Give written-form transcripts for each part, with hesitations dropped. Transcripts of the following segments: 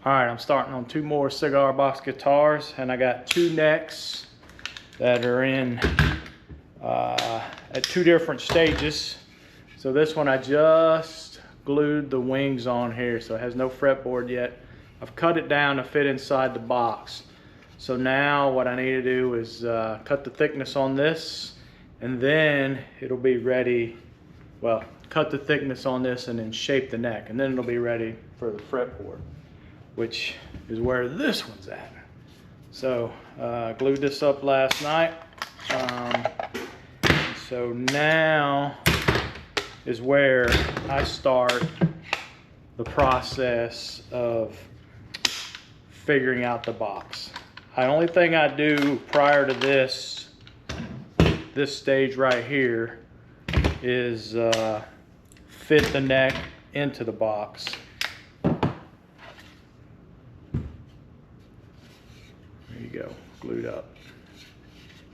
All right, I'm starting on 2 more cigar box guitars, and I got 2 necks that are in at 2 different stages. So this one I just glued the wings on here, so it has no fretboard yet. I've cut it down to fit inside the box. So now what I need to do is cut the thickness on this, and then it'll be ready. Well, cut the thickness on this and then shape the neck, and then it'll be ready for the fretboard, which is where this one's at. So glued this up last night. So now is where I start the process of figuring out the box. The only thing I do prior to this stage right here is fit the neck into the box. There you go, glued up.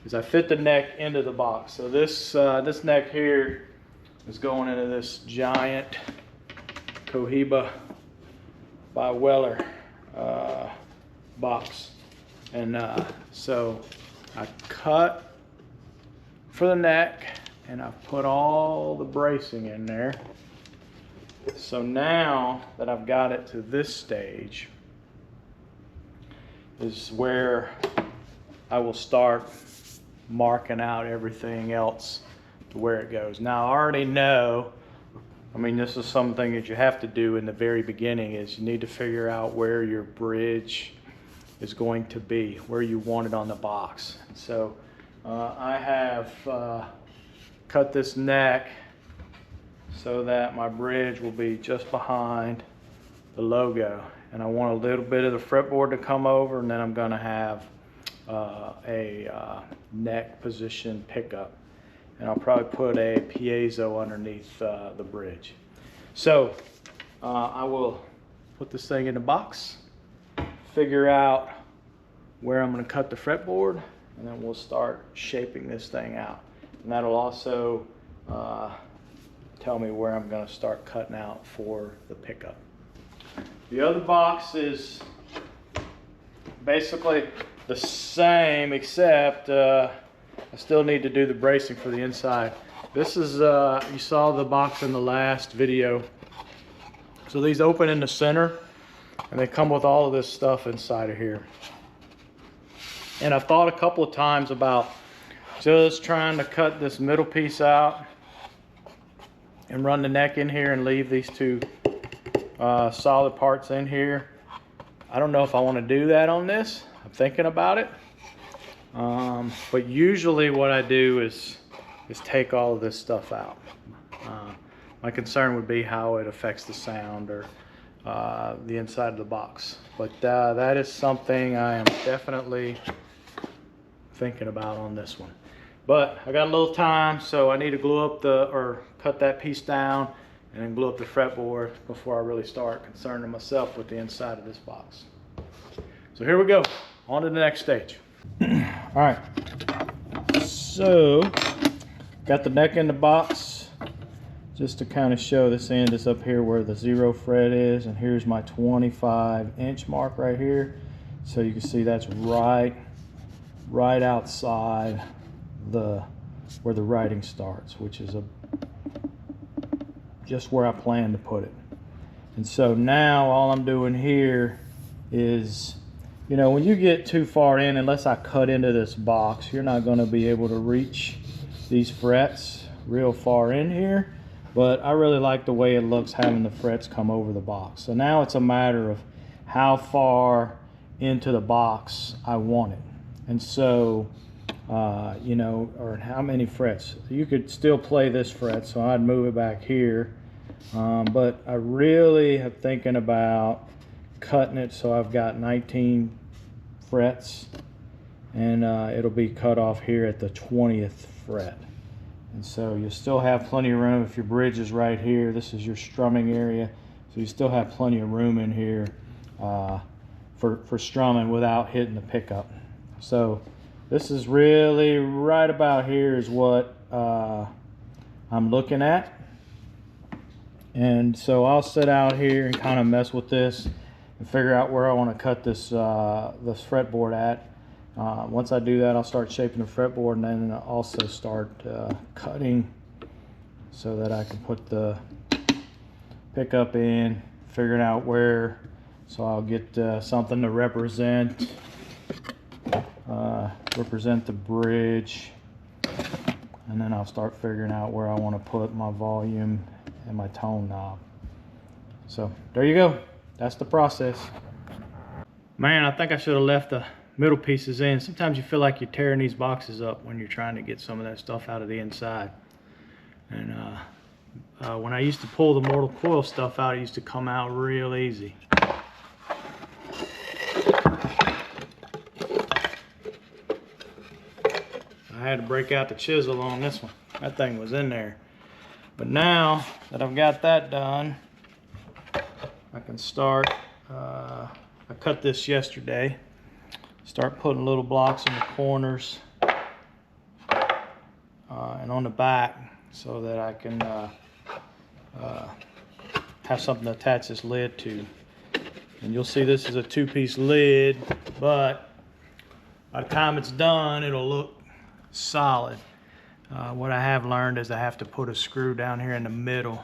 Is I fit the neck into the box. So this neck here is going into this giant Cohiba by Weller box, and so I cut for the neck, and I've put all the bracing in there. So now that I've got it to this stage is where I will start marking out everything else to where it goes. Now I already know, I mean, this is something that you have to do in the very beginning, is you need to figure out where your bridge is going to be, where you want it on the box. So I have cut this neck so that my bridge will be just behind the logo, and I want a little bit of the fretboard to come over, and then I'm going to have a neck position pickup, and I'll probably put a piezo underneath the bridge. So I will put this thing in the box, figure out where I'm going to cut the fretboard, and then we'll start shaping this thing out. And that'll also tell me where I'm going to start cutting out for the pickup. The other box is basically the same, except I still need to do the bracing for the inside. This is, you saw the box in the last video. So these open in the center, and they come with all of this stuff inside of here. And I've thought a couple of times about just trying to cut this middle piece out and run the neck in here and leave these 2 solid parts in here. I don't know if I want to do that on this. I'm thinking about it. But usually what I do is take all of this stuff out. My concern would be how it affects the sound or the inside of the box. But that is something I am definitely thinking about on this one. But I got a little time, so I need to glue up or cut that piece down and then glue up the fretboard before I really start concerning myself with the inside of this box. So here we go, on to the next stage. All right, so got the neck in the box. Just to kind of show, this end is up here where the 0 fret is, and here's my 25-inch mark right here. So you can see that's right outside where the writing starts, which is just where I plan to put it. And so now all I'm doing here is, you know, when you get too far in, unless I cut into this box, you're not going to be able to reach these frets real far in here. But I really like the way it looks having the frets come over the box. So now it's a matter of how far into the box I want it. And so, you know, or how many frets. You could still play this fret, so I'd move it back here. But I really am thinking about cutting it so I've got 19 frets, and it'll be cut off here at the 20th fret. And so you still have plenty of room if your bridge is right here. This is your strumming area, so you still have plenty of room in here for strumming without hitting the pickup. So this is really right about here is what I'm looking at. And so I'll sit out here and kind of mess with this and figure out where I want to cut this this fretboard at. Once I do that, I'll start shaping the fretboard, and then I'll also start cutting so that I can put the pickup in, figuring out where, so I'll get something to represent the bridge, and then I'll start figuring out where I want to put my volume and my tone knob. So there you go, that's the process. Man, I think I should have left the middle pieces in. Sometimes you feel like you're tearing these boxes up when you're trying to get some of that stuff out of the inside. And when I used to pull the mortal coil stuff out, it used to come out real easy. I had to break out the chisel on this one. That thing was in there. But now that I've got that done, I can start, I cut this yesterday, start putting little blocks in the corners and on the back so that I can have something to attach this lid to. And you'll see this is a two-piece lid, but by the time it's done, it'll look solid. What I have learned is I have to put a screw down here in the middle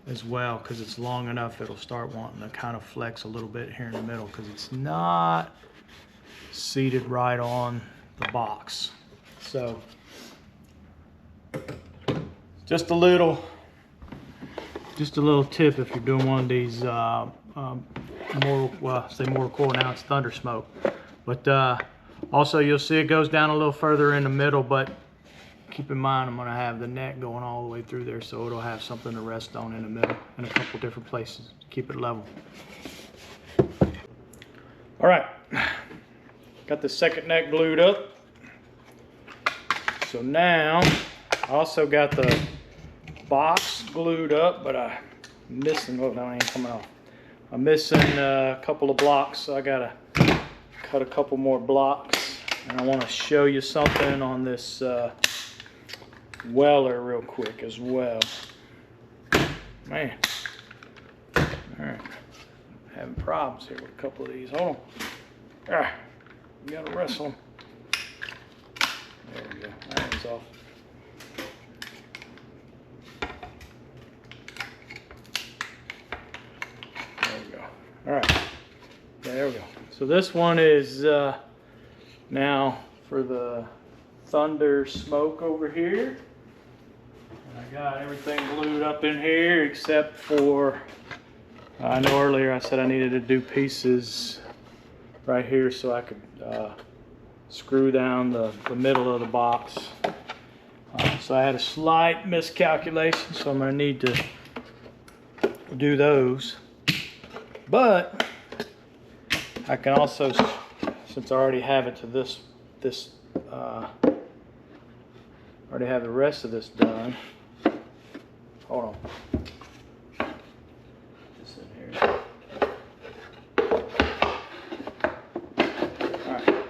as well, because it's long enough it'll start wanting to kind of flex a little bit here in the middle, because it's not seated right on the box. So just a little tip if you're doing one of these mortal coil. Now it's thunder smoke, but also you'll see it goes down a little further in the middle, but keep in mind I'm going to have the neck going all the way through there, so it'll have something to rest on in the middle in a couple different places to keep it level. All right, got the second neck glued up. So now I also got the box glued up, but I'm missing, oh, that ain't coming off. I'm missing a couple of blocks, so I gotta cut a couple more blocks. And I want to show you something on this Weller real quick as well. Man, all right, having problems here with a couple of these. Hold on. Ah, you gotta wrestle them. There we go. That one's off. There we go. All right. Yeah, there we go. So this one is now for the thunder smoke over here. And I got everything glued up in here except for, I know earlier I said I needed to do pieces right here so I could screw down the middle of the box. So I had a slight miscalculation, so I'm going to need to do those. But I can also, since I already have it to this already have the rest of this done. Hold on. This in here. All right.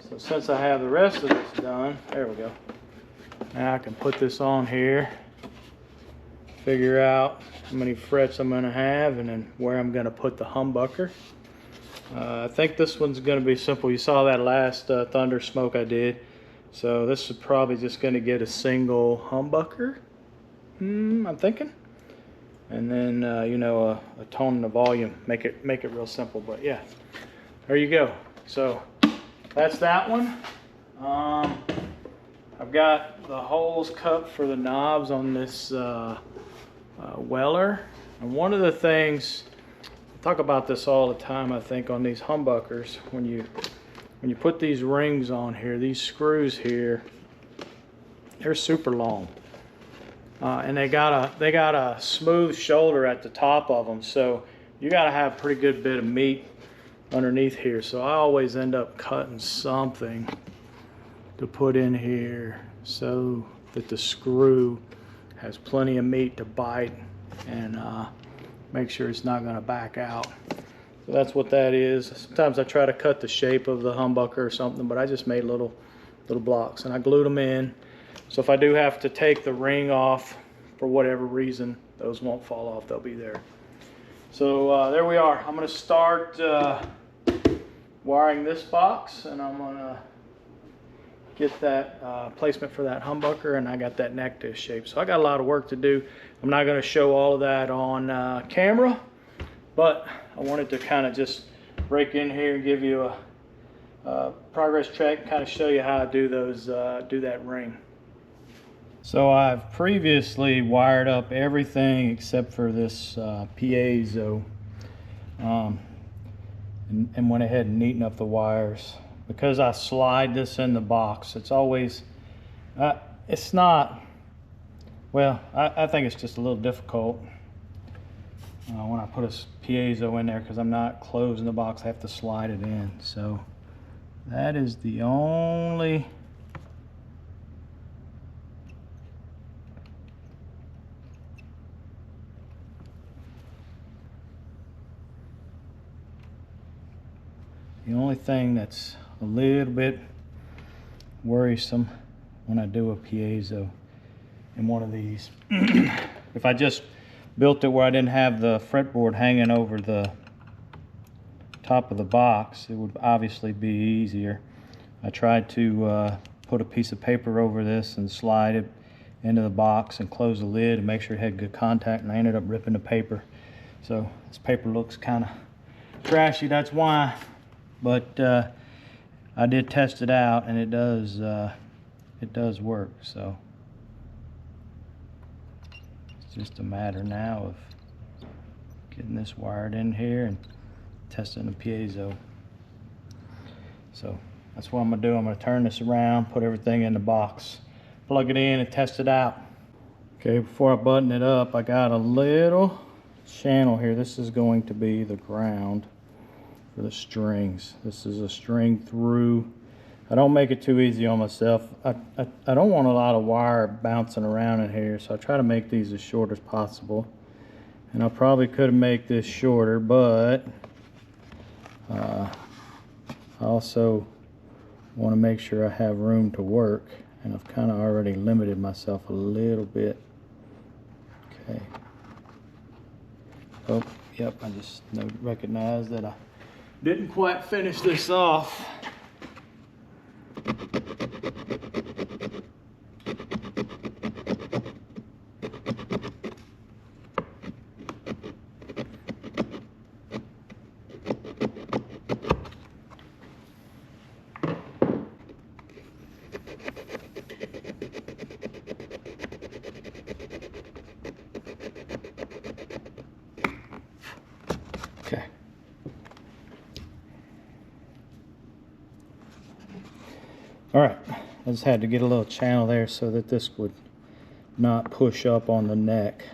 So since I have the rest of this done, there we go. Now I can put this on here, figure out how many frets I'm going to have, and then where I'm going to put the humbucker. I think this one's going to be simple. You saw that last thunder smoke I did. So this is probably just going to get a single humbucker, I'm thinking. And then, you know, a tone and a volume. Make it real simple. But yeah, there you go. So that's that one. I've got the holes cut for the knobs on this Weller. And one of the things, I talk about this all the time, I think, on these humbuckers, when you put these rings on here, these screws here, they're super long, and they got a smooth shoulder at the top of them, so you got to have a pretty good bit of meat underneath here. So I always end up cutting something to put in here so that the screw has plenty of meat to bite and make sure it's not going to back out. So that's what that is. Sometimes I try to cut the shape of the humbucker or something, but I just made little blocks and I glued them in. So if I do have to take the ring off for whatever reason, those won't fall off, they'll be there. So there we are. I'm gonna start wiring this box, and I'm gonna get that placement for that humbucker, and I got that neck disc shape. So I got a lot of work to do. I'm not gonna show all of that on camera, but I wanted to kind of just break in here and give you a progress check, kind of show you how I do those, do that ring. So I've previously wired up everything except for this piezo, and went ahead and neatened up the wires. Because I slide this in the box, it's always, it's not, well, I think it's just a little difficult when I put a piezo in there, because I'm not closing the box, I have to slide it in. So that is the only thing that's a little bit worrisome when I do a piezo in one of these. If I just built it where I didn't have the fretboard hanging over the top of the box, it would obviously be easier. I tried to put a piece of paper over this and slide it into the box and close the lid and make sure it had good contact, and I ended up ripping the paper. So this paper looks kind of trashy, that's why. But I did test it out, and it does work. So it's just a matter now of getting this wired in here and testing the piezo. So that's what I'm gonna do. I'm gonna turn this around, put everything in the box, plug it in, and test it out. Okay, before I button it up, I got a little channel here. This is going to be the ground for the strings. This is a string through. I don't make it too easy on myself. I don't want a lot of wire bouncing around in here, so I try to make these as short as possible. And I probably could make this shorter, but I also want to make sure I have room to work, and I've kind of already limited myself a little bit. Okay. Oh, yep, I just recognize that I didn't quite finish this off. Okay. All right, I just had to get a little channel there so that this would not push up on the neck.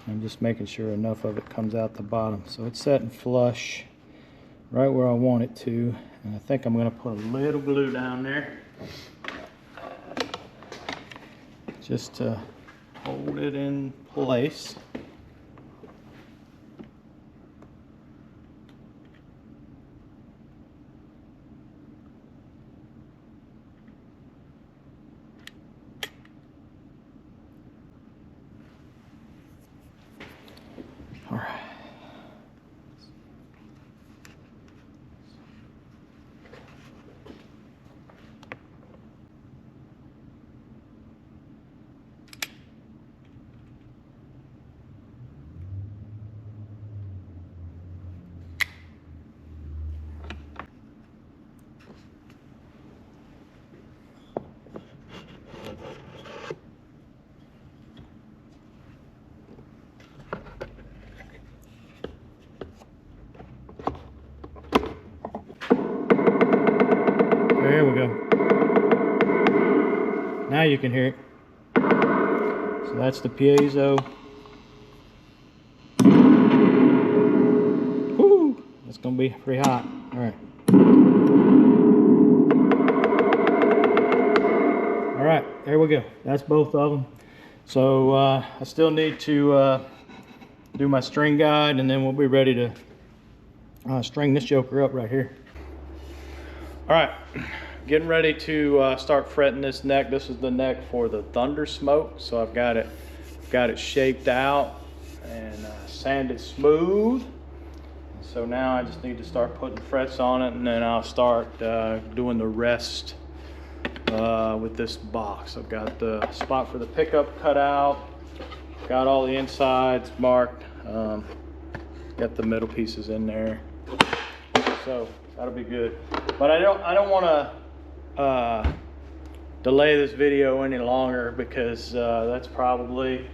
I'm just making sure enough of it comes out the bottom. So it's setting flush right where I want it to. And I think I'm gonna put a little glue down there just to hold it in place. All right. There we go. Now you can hear it. So that's the piezo. Woo! That's gonna be pretty hot. All right. All right, there we go. That's both of them. So I still need to do my string guide, and then we'll be ready to string this joker up right here. All right, getting ready to start fretting this neck. This is the neck for the Thunder Smoke. So I've got it shaped out, and sanded smooth. So now I just need to start putting frets on it, and then I'll start doing the rest with this box. I've got the spot for the pickup cut out, got all the insides marked, got the middle pieces in there, so that'll be good. But I don't want to delay this video any longer, because that's probably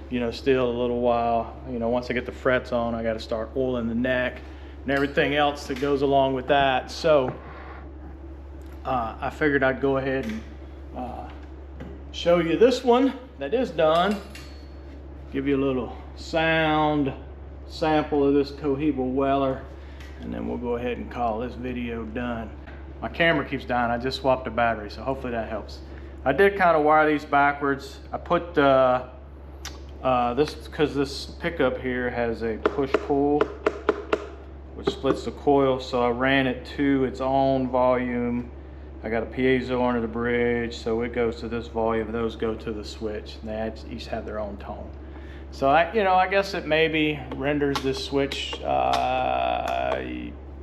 you know, still a little while. You know, once I get the frets on, I got to start oiling the neck and everything else that goes along with that. So I figured I'd go ahead and show you this one that is done, give you a little sound sample of this Cohiba Weller, and then we'll go ahead and call this video done. My camera keeps dying. I just swapped the battery, so hopefully that helps. I did kind of wire these backwards. I put this, because this pickup here has a push-pull which splits the coil, so I ran it to its own volume. I got a piezo under the bridge, so it goes to this volume, those go to the switch, and they each have their own tone. So I guess it maybe renders this switch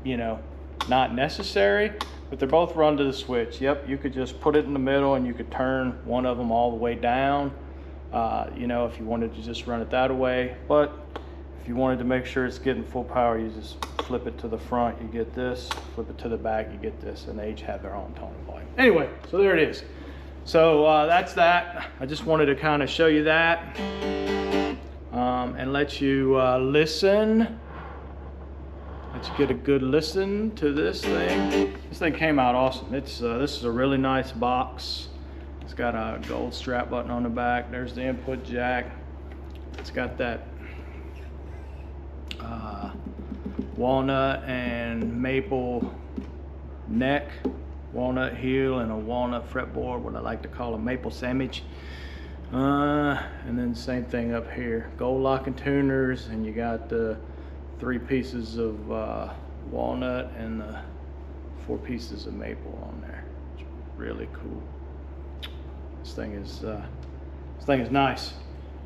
you know, not necessary, but they're both run to the switch. Yep, you could just put it in the middle and you could turn one of them all the way down, you know, if you wanted to just run it that way. But if you wanted to make sure it's getting full power, you just flip it to the front, you get this, flip it to the back, you get this, and they each have their own tone and volume. Anyway, so there it is. So that's that. I just wanted to kind of show you that and let you listen. Let you get a good listen to this thing. This thing came out awesome. It's this is a really nice box. It's got a gold strap button on the back. There's the input jack. It's got that walnut and maple neck, walnut heel, and a walnut fretboard, what I like to call a maple sandwich. And then same thing up here, gold locking tuners, and you got the 3 pieces of walnut and the 4 pieces of maple on there. It's really cool. This thing is nice.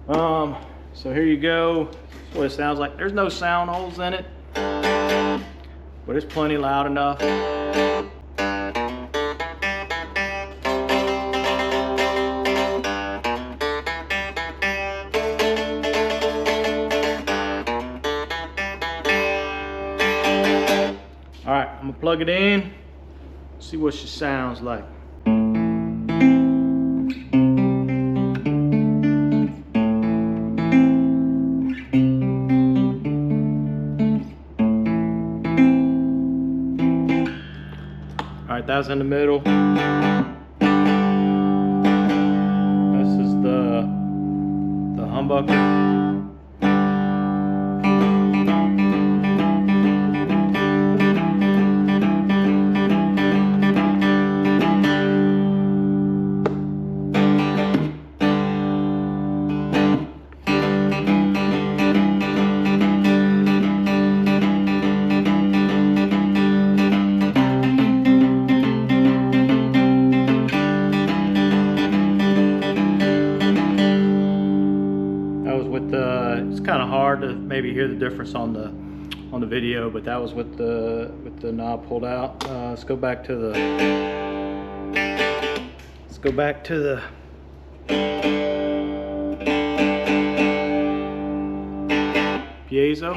So here you go. That's what it sounds like. There's no sound holes in it, but it's plenty loud enough. All right, I'm gonna plug it in, see what she sounds like. All right, that's in the middle. This is the humbucker. It's kind of hard to maybe hear the difference on the video, but that was with the knob pulled out. Let's go back to the piezo.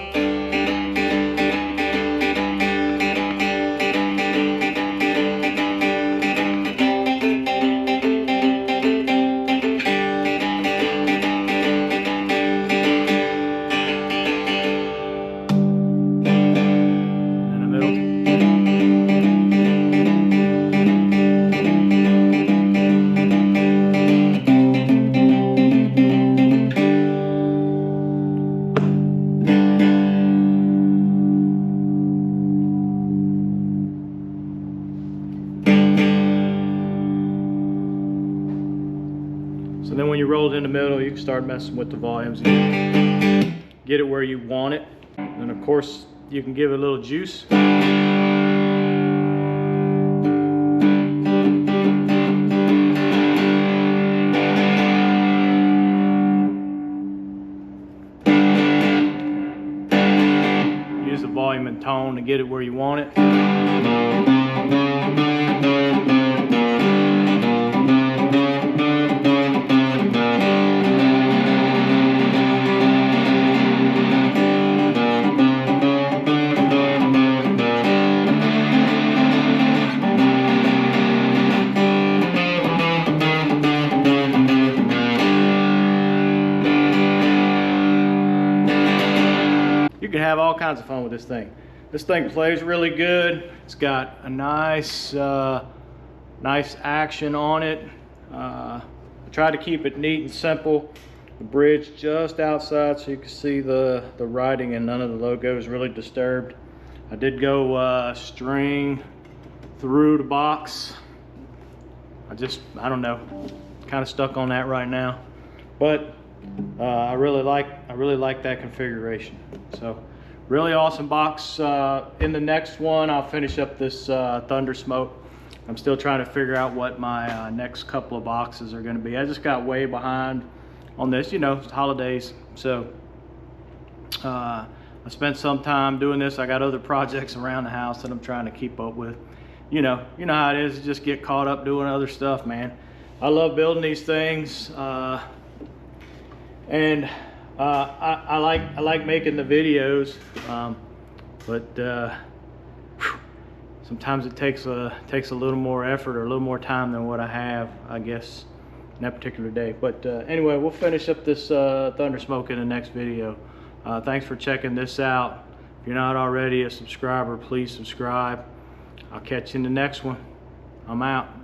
So then when you roll it in the middle, you can start messing with the volumes. Get it where you want it. And of course, you can give it a little juice. use the volume and tone to get it where you want it. You can have all kinds of fun with this thing. This thing plays really good. It's got a nice action on it. I tried to keep it neat and simple. The bridge just outside so you can see the writing and none of the logo is really disturbed. I did go string through the box. I don't know, kind of stuck on that right now, but I really like that configuration. So really awesome box. In the next one I'll finish up this Thunder Smoke. I'm still trying to figure out what my next couple of boxes are going to be. I just got way behind on this, you know, it's holidays, so I spent some time doing this. I got other projects around the house that I'm trying to keep up with. You know how it is, just get caught up doing other stuff, man. I love building these things. And I like making the videos, but sometimes it takes a little more effort or a little more time than what I have, I guess, in that particular day. But anyway, we'll finish up this Thunder Smoke in the next video. Thanks for checking this out. If you're not already a subscriber, please subscribe. I'll catch you in the next one. I'm out.